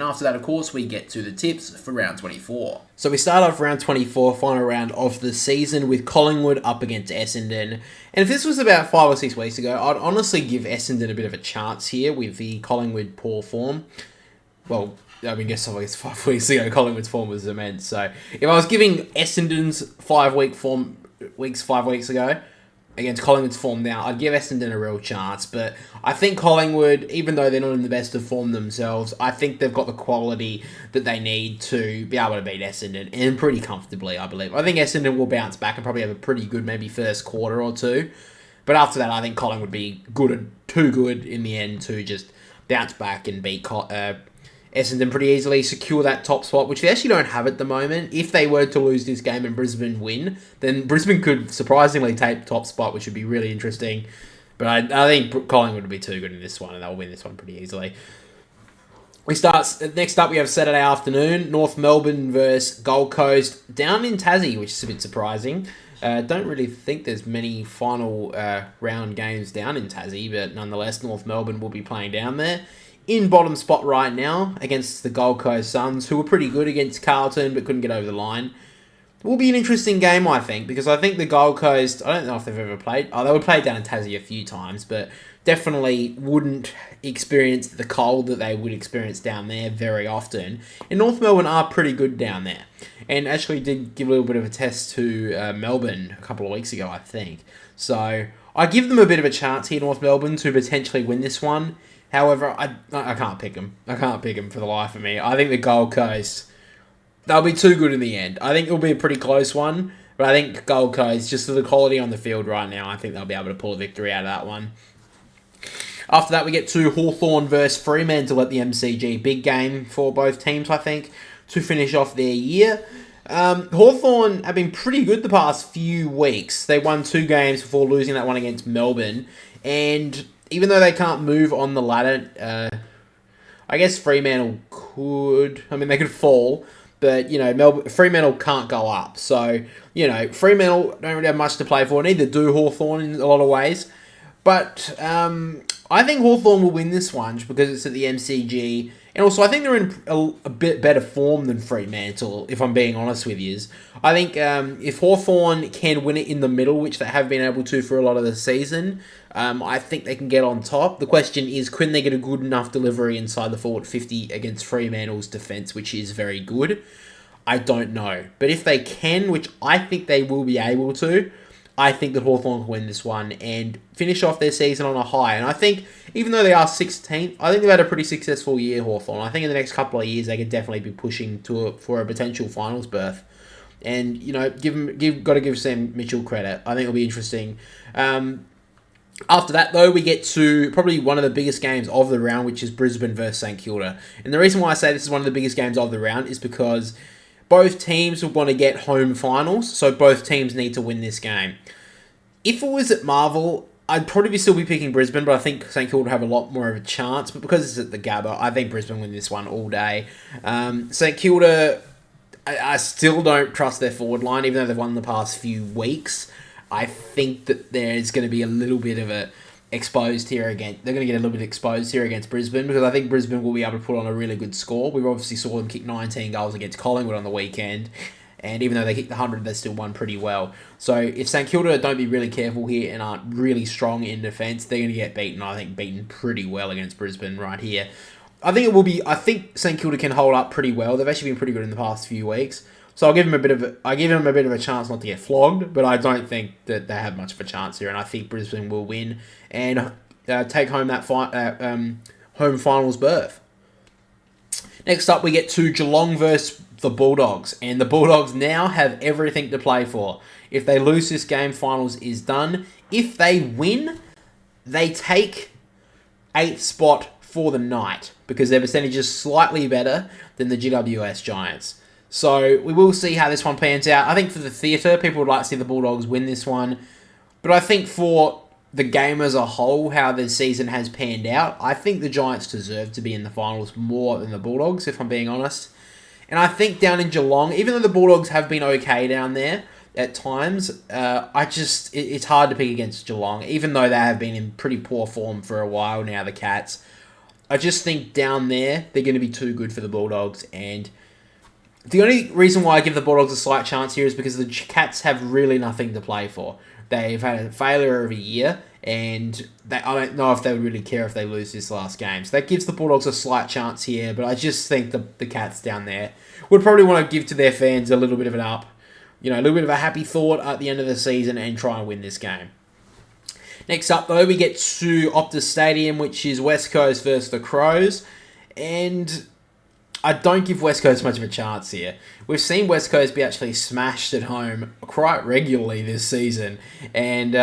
after that, of course, we get to the tips for round 24. So we start off round 24, final round of the season, with Collingwood up against Essendon. And if this was about 5 or 6 weeks ago, I'd honestly give Essendon a bit of a chance here with the Collingwood poor form. Well, I mean, I guess 5 weeks ago, Collingwood's form was immense. So if I was giving Essendon's 5 weeks ago against Collingwood's form now, I'd give Essendon a real chance. But I think Collingwood, even though they're not in the best of form themselves, I think they've got the quality that they need to be able to beat Essendon, and pretty comfortably, I believe. I think Essendon will bounce back and probably have a pretty good maybe first quarter or two. But after that, I think Collingwood would be good and too good in the end to just bounce back and beat Essendon pretty easily, secure that top spot, which they actually don't have at the moment. If they were to lose this game and Brisbane win, then Brisbane could surprisingly take top spot, which would be really interesting. But I think Collingwood would be too good in this one, and they'll win this one pretty easily. Next up, we have Saturday afternoon, North Melbourne versus Gold Coast, down in Tassie, which is a bit surprising. Don't really think there's many final round games down in Tassie, but nonetheless, North Melbourne will be playing down there. In bottom spot right now against the Gold Coast Suns, who were pretty good against Carlton but couldn't get over the line. It will be an interesting game, I think, because I think the Gold Coast, I don't know if they've ever played. Oh, they would play down in Tassie a few times, but definitely wouldn't experience the cold that they would experience down there very often. And North Melbourne are pretty good down there. And actually did give a little bit of a test to Melbourne a couple of weeks ago, I think. So I give them a bit of a chance here, North Melbourne, to potentially win this one. However, I can't pick them. I can't pick them for the life of me. I think the Gold Coast, they'll be too good in the end. I think it'll be a pretty close one, but I think Gold Coast, just for the quality on the field right now, I think they'll be able to pull a victory out of that one. After that, we get to Hawthorn versus Fremantle at the MCG. Big game for both teams, I think, to finish off their year. Hawthorn have been pretty good the past few weeks. They won 2 games before losing that one against Melbourne, and even though they can't move on the ladder, I guess Fremantle could. I mean, they could fall, but, Fremantle can't go up. So, Fremantle don't really have much to play for. Neither do Hawthorn in a lot of ways. But I think Hawthorn will win this one because it's at the MCG. And also, I think they're in a bit better form than Fremantle, if I'm being honest with you. I think if Hawthorn can win it in the middle, which they have been able to for a lot of the season, I think they can get on top. The question is, can they get a good enough delivery inside the forward 50 against Fremantle's defence, which is very good? I don't know. But if they can, which I think they will be able to, I think that Hawthorn will win this one and finish off their season on a high. And I think, even though they are 16th, I think they've had a pretty successful year, Hawthorn. I think in the next couple of years, they could definitely be pushing for a potential finals berth. And, got to give Sam Mitchell credit. I think it'll be interesting. After that, though, we get to probably one of the biggest games of the round, which is Brisbane versus St Kilda. And the reason why I say this is one of the biggest games of the round is because both teams will want to get home finals, so both teams need to win this game. If it was at Marvel, I'd probably still be picking Brisbane, but I think St Kilda have a lot more of a chance. But because it's at the Gabba, I think Brisbane win this one all day. St Kilda, I still don't trust their forward line, even though they've won the past few weeks. I think that there's going to be a little bit of a exposed here again. They're going to get a little bit exposed here against Brisbane because I think Brisbane will be able to put on a really good score. We obviously saw them kick 19 goals against Collingwood on the weekend, and even though they kicked 100, they still won pretty well. So if St Kilda don't be really careful here and aren't really strong in defence, they're going to get beaten. I think beaten pretty well against Brisbane right here. I think St Kilda can hold up pretty well. They've actually been pretty good in the past few weeks. So I'll give them a bit of a chance not to get flogged, but I don't think that they have much of a chance here, and I think Brisbane will win and take home that home finals berth. Next up, we get to Geelong versus the Bulldogs, and the Bulldogs now have everything to play for. If they lose this game, finals is done. If they win, they take 8th spot for the night because their percentage is slightly better than the GWS Giants. So we will see how this one pans out. I think for the theatre, people would like to see the Bulldogs win this one. But I think for the game as a whole, how the season has panned out, I think the Giants deserve to be in the finals more than the Bulldogs, if I'm being honest. And I think down in Geelong, even though the Bulldogs have been okay down there at times, it's hard to pick against Geelong, even though they have been in pretty poor form for a while now, the Cats. I just think down there, they're going to be too good for the Bulldogs. And the only reason why I give the Bulldogs a slight chance here is because the Cats have really nothing to play for. They've had a failure of a year, and I don't know if they would really care if they lose this last game. So that gives the Bulldogs a slight chance here, but I just think the Cats down there would probably want to give to their fans a little bit of an up, a little bit of a happy thought at the end of the season and try and win this game. Next up, though, we get to Optus Stadium, which is West Coast versus the Crows, and I don't give West Coast much of a chance here. We've seen West Coast be actually smashed at home quite regularly this season. And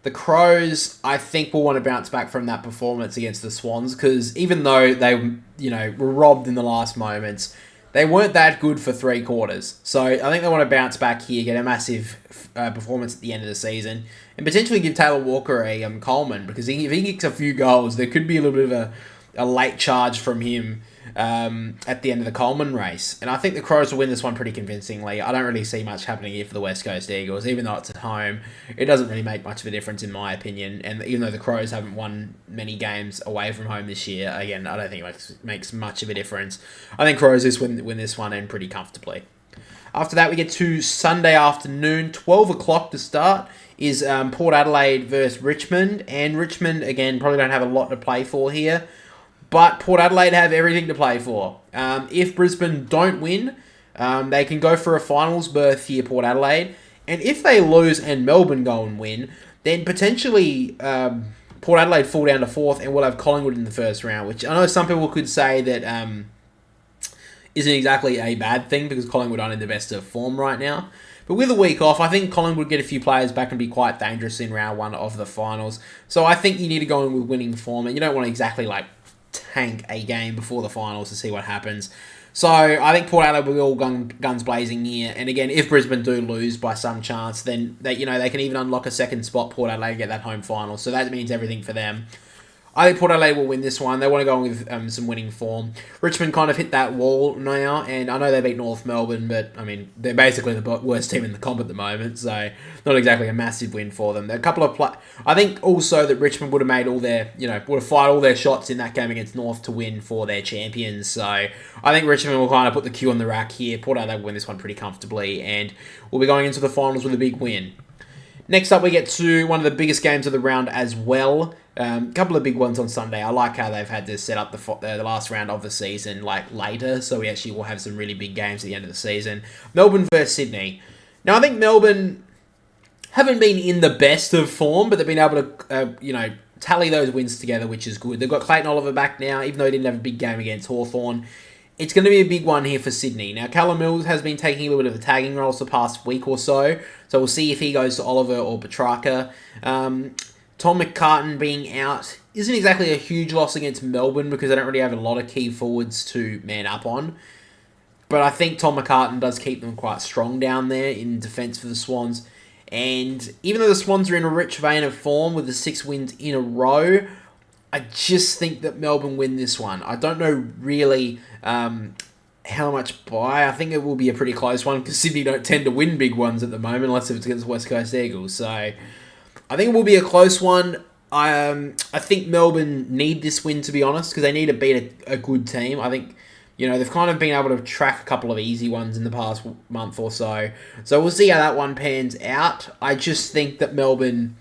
the Crows, I think, will want to bounce back from that performance against the Swans because even though they, were robbed in the last moments, they weren't that good for 3 quarters. So I think they want to bounce back here, get a massive performance at the end of the season, and potentially give Taylor Walker a Coleman because if he kicks a few goals, there could be a little bit of a late charge from him at the end of the Coleman race. And I think the Crows will win this one pretty convincingly. I don't really see much happening here for the West Coast Eagles. Even though it's at home, it doesn't really make much of a difference in my opinion. And even though the Crows haven't won many games away from home this year, again, I don't think it makes much of a difference. I think Crows just win this one and pretty comfortably. After that, we get to Sunday afternoon, 12 o'clock to start, is Port Adelaide versus Richmond. And Richmond, again, probably don't have a lot to play for here. But Port Adelaide have everything to play for. If Brisbane don't win, they can go for a finals berth here, Port Adelaide. And if they lose and Melbourne go and win, then potentially Port Adelaide fall down to 4th and we'll have Collingwood in the first round, which I know some people could say that isn't exactly a bad thing because Collingwood aren't in the best of form right now. But with a week off, I think Collingwood would get a few players back and be quite dangerous in round 1 of the finals. So I think you need to go in with winning form, and you don't want to exactly tank a game before the finals to see what happens. So I think Port Adelaide will be all guns blazing here. And again, if Brisbane do lose by some chance, then they can even unlock a second spot, Port Adelaide, and get that home final. So that means everything for them. I think Port Adelaide will win this one. They want to go with some winning form. Richmond kind of hit that wall now, and I know they beat North Melbourne, but I mean they're basically the worst team in the comp at the moment, so not exactly a massive win for them. There are a couple of I think also that Richmond would have made all their, would have fired all their shots in that game against North to win for their champions. So I think Richmond will kind of put the cue on the rack here. Port Adelaide will win this one pretty comfortably, and we'll be going into the finals with a big win. Next up, we get to one of the biggest games of the round as well. A couple of big ones on Sunday. I like how they've had to set up the last round of the season later, so we actually will have some really big games at the end of the season. Melbourne versus Sydney. Now, I think Melbourne haven't been in the best of form, but they've been able to, tally those wins together, which is good. They've got Clayton Oliver back now, even though he didn't have a big game against Hawthorn. It's going to be a big one here for Sydney. Now, Callum Mills has been taking a little bit of a tagging role the past week or so, so we'll see if he goes to Oliver or Petrarca. Tom McCartan being out isn't exactly a huge loss against Melbourne because they don't really have a lot of key forwards to man up on. But I think Tom McCartan does keep them quite strong down there in defence for the Swans. And even though the Swans are in a rich vein of form with the 6 wins in a row, I just think that Melbourne win this one. I don't know really how much by. I think it will be a pretty close one because Sydney don't tend to win big ones at the moment unless it's against the West Coast Eagles. So I think it will be a close one. I think Melbourne need this win, to be honest, because they need to beat a good team. I think, they've kind of been able to track a couple of easy ones in the past month or so. So we'll see how that one pans out. I just think that Melbourne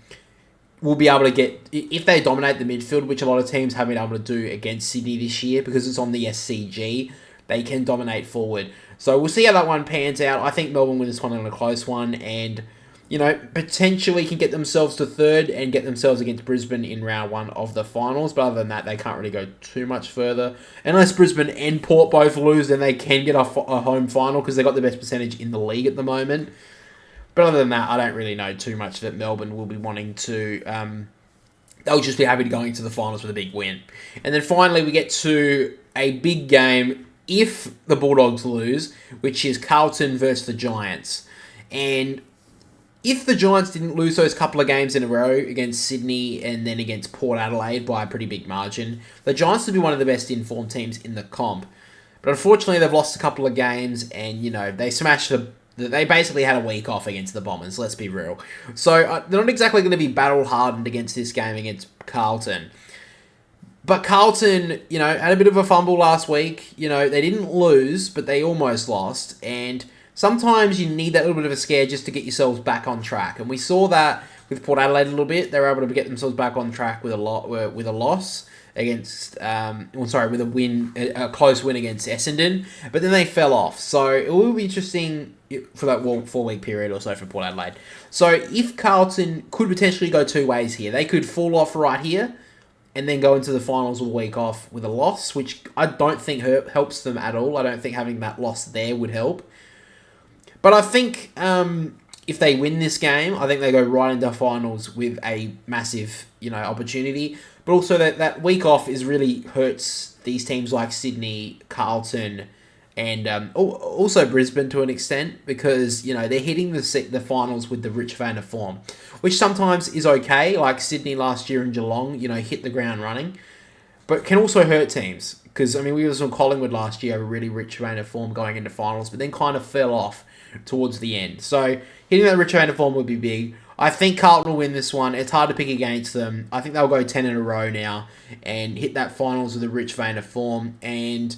will be able to get, if they dominate the midfield, which a lot of teams have been able to do against Sydney this year, because it's on the SCG, they can dominate forward. So we'll see how that one pans out. I think Melbourne win this one in a close one, and potentially can get themselves to 3rd and get themselves against Brisbane in round 1 of the finals. But other than that, they can't really go too much further. Unless Brisbane and Port both lose, then they can get a home final because they've got the best percentage in the league at the moment. But other than that, I don't really know too much that Melbourne will be wanting to. They'll just be happy to go into the finals with a big win. And then finally, we get to a big game if the Bulldogs lose, which is Carlton versus the Giants. And if the Giants didn't lose those couple of games in a row against Sydney and then against Port Adelaide by a pretty big margin, the Giants would be one of the best informed teams in the comp. But unfortunately, they've lost a couple of games and, they smashed they basically had a week off against the Bombers, let's be real. So they're not exactly going to be battle-hardened against this game against Carlton. But Carlton, had a bit of a fumble last week. They didn't lose, but they almost lost. And sometimes you need that little bit of a scare just to get yourselves back on track. And we saw that with Port Adelaide a little bit. They were able to get themselves back on track with a loss against, with a close win against Essendon. But then they fell off. So it will be interesting for that 4-week period or so for Port Adelaide. So if Carlton could potentially go two ways here, they could fall off right here and then go into the finals with a week off with a loss, which I don't think helps them at all. I don't think having that loss there would help. But I think if they win this game, I think they go right into finals with a massive, opportunity. But also that week off really hurts these teams like Sydney, Carlton, and also Brisbane to an extent because, they're hitting the finals with the rich vein of form, which sometimes is okay, like Sydney last year and Geelong, hit the ground running, but can also hurt teams because, we saw Collingwood last year, a really rich vein of form going into finals, but then kind of fell off towards the end. So hitting that rich vein of form would be big. I think Carlton will win this one. It's hard to pick against them. I think they'll go 10 in a row now and hit that finals with a rich vein of form. And,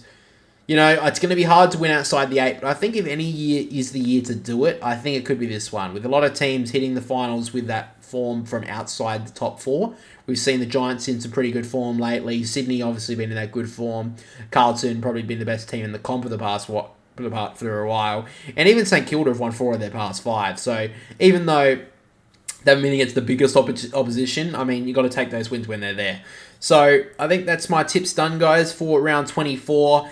it's going to be hard to win outside the 8, but I think if any year is the year to do it, I think it could be this one. With a lot of teams hitting the finals with that form from outside the top 4. We've seen the Giants in some pretty good form lately. Sydney obviously been in that good form. Carlton probably been the best team in the comp for the past for a while. And even St Kilda have won 4 of their past 5. So even though they've been against the biggest opposition, you got to take those wins when they're there. So I think that's my tips done, guys, for round 24.